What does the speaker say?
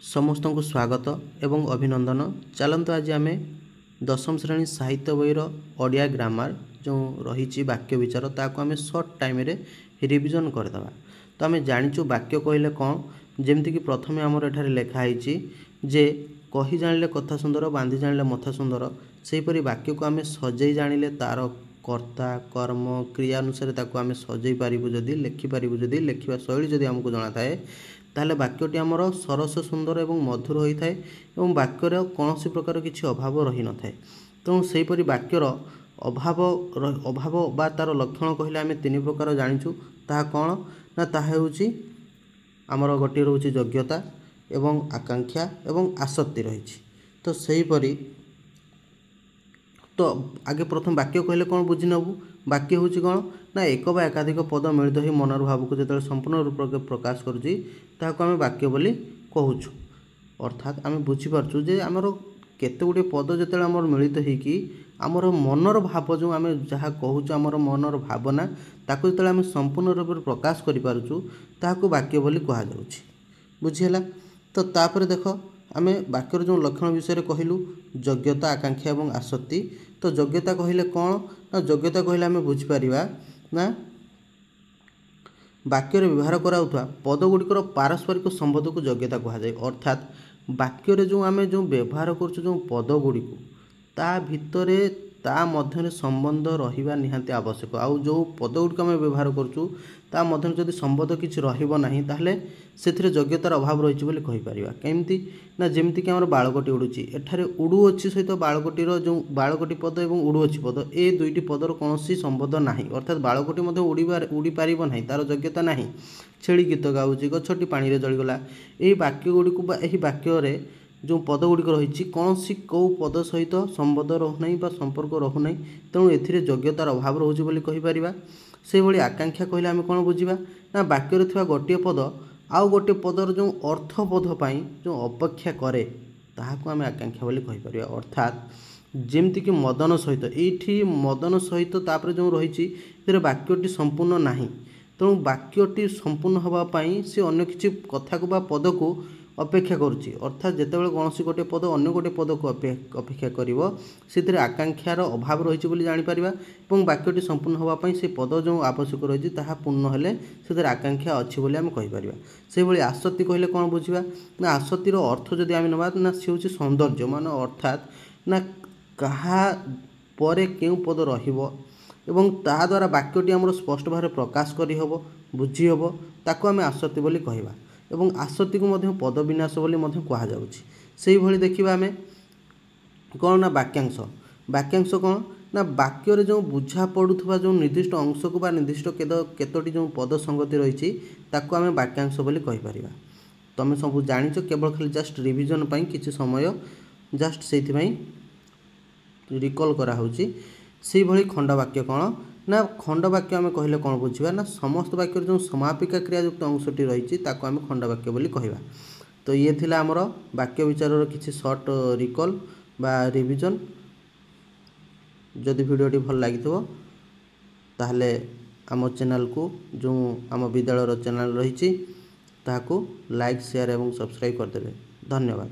समस्त को स्वागत एवं अभिनंदन। चलतु आज आम दशम श्रेणी साहित्य बहीर ओडिया ग्रामर जो रही वाक्य विचार ताको आम सर्ट टाइम रे रिविजन करदे। तो आम जाचु वाक्य कहले कौन, जमीक प्रथम आमर एठारे लिखाई जे कही जानिले कथा सुंदर बांधी जानिले मथा सुंदर। सेहीपरि वाक्य को आम सजई जानिले तार कर्ता कर्म क्रिया अनुसार ताको आम सजई पारिबु जदि लिखिपारू जदि लिखा शैली जदि आमको जना थाए ताहले वाक्यटी आमर सरस सुंदर एवं मधुर होता है और वाक्यर कौन प्रकार किसी अभाव रही न थाए। तेणु सेहीपरि वाक्यर अभाव बा तार लक्षण कहले आम तीन प्रकार जाचु। ताहा कौन ना ताहा होउची आमर गोटे रोचे योग्यता एवं आकांक्षा एवं आसक्ति रही। तो सेहीपरि तो आगे प्रथम वाक्य कहले कौन बुझी नबू। वाक्य हूँ कौन ना एक बा एकाधिक पद मिलित हो मनर भाव को जो संपूर्ण रूप से प्रकाश करुँची ताकू आम वाक्य बोली कहूँ। अर्थात आम बुझीपारचु जे आमर केते गुड़े पद जो आम मिलित होगी आमर मनर भाव जो आम जहाँ कहूँ आमर मनर भावना ताकू जो आम संपूर्ण रूप से प्रकाश करूँ ताकू वाक्य बोली कहुँ। बुझीला। तो तापर देख आम वाक्यर जो लक्षण विषय कहलु योग्यता आकांक्षा एवं आसक्ति। तो योग्यता कहले कौन ना योग्यता कहले आम बुझीपर ना वाक्य व्यवहार कराउथवा पदगुड़िकर पारस्परिक संबंध को योग्यता कहुए। अर्थात वाक्य जो आम जो व्यवहार कर पदगुड़ी ता भितर ता मध्य संबंध रहिबा निहांती आवश्यक। आउ जो पदगुड़िक आम व्यवहार करूँ ता मध्य जदि संबंध किसी रहिबो नाही ताहले सेथिरे योग्यतार अभाव रही बोली कहि परिबा। केमती ना जेमती कि हमर बाळकोटी उडुची एठारे उडु अछि सहित बाळकोटीर जो बाळकोटी पद एवं उडु अछि पद ए दुईटी पदर कौनसी संबंध नाही। अर्थात बाळकोटी मध्ये उड़ी पारिबो नाही, तार योग्यता नाही। छेड़ी गीत गाउची गछटी पानी रे जळीगला एही वाक्य गुड़िक बा एही वाक्य रे जो पद गुड़िक रही कौन सी कौ पद सहित संबंध रोना बा संपर्क रोना। तेणु एथिरे योग्यतार अभाव रोचे बोली कहि परिबा। से भली आकांक्षा कहले आम कौन बुझा ना वाक्य थिबा गोटे पद आउ गोटे पदर जो अर्थबोध पाई जो अपेक्षा करे ताहाको आम आकांक्षा बोली कहि परिबा। अर्थात जेमती कि मदन सहित एठी मदन सहित तापर जो रही वाक्यटी संपूर्ण नाही। तेणु वाक्यटी संपूर्ण होगा पाई से अन्य किसी कथा को बा पद को अपेक्षा करुच्ची। अर्थात जितेबाला कौन गोटे पद अन्य गोटे पद को अपेक्षा कर आकांक्षार अभाव रही बोली जापर। और वाक्यटी संपूर्ण होगापाई से पद जो आवश्यक रही पूर्ण हेले से आकांक्षा अच्छी बोली आम कहीपर। से भाई आसक्ति कहले कौन बुझा ना आसक्तिर अर्थ जदि आम नवा ना सी हूँ सौंदर्य मान। अर्थात ना कहा परे केउ पद रहिबो एवं ता द्वारा वाक्यटी आमर स्पष्ट भाव प्रकाश करहब बुझी हम ताको आम आसक्ति बोली कहवा। एवं आसक्ति को मध्य पद विन्यास बोली मध्य कहुच्छी। से भली देखा आम कौन ना वाक्यांश। वाक्यांश कौन ना वाक्य जो बुझा पड़ुवा जो निर्दिष्ट अंश को बा निर्दिष्ट केतोटी जो पद संगति रही ताको आम वाक्यांश बोली कहीपर। तुम सब जाच केवल खाली जस्ट रिविजन पाई किसी समय जस्ट से रिकल कराऊँगी। से भली खंडवाक्य कौन ना खंडवाक्य आम कहले कौन बुझा ना समस्त वाक्य जो समापिका क्रियायुक्त अंशटी रही ताको आम खंडवाक्य बोली कहवा। तो ये थिला आमर वाक्य विचार किसी सर्ट रिकल बा रिविजन। जदि वीडियोटी भल लगी ताहले आम चैनल को जो आम विद्यालय चैनल रही ताको लाइक शेयर एवं सब्सक्राइब करदे। धन्यवाद।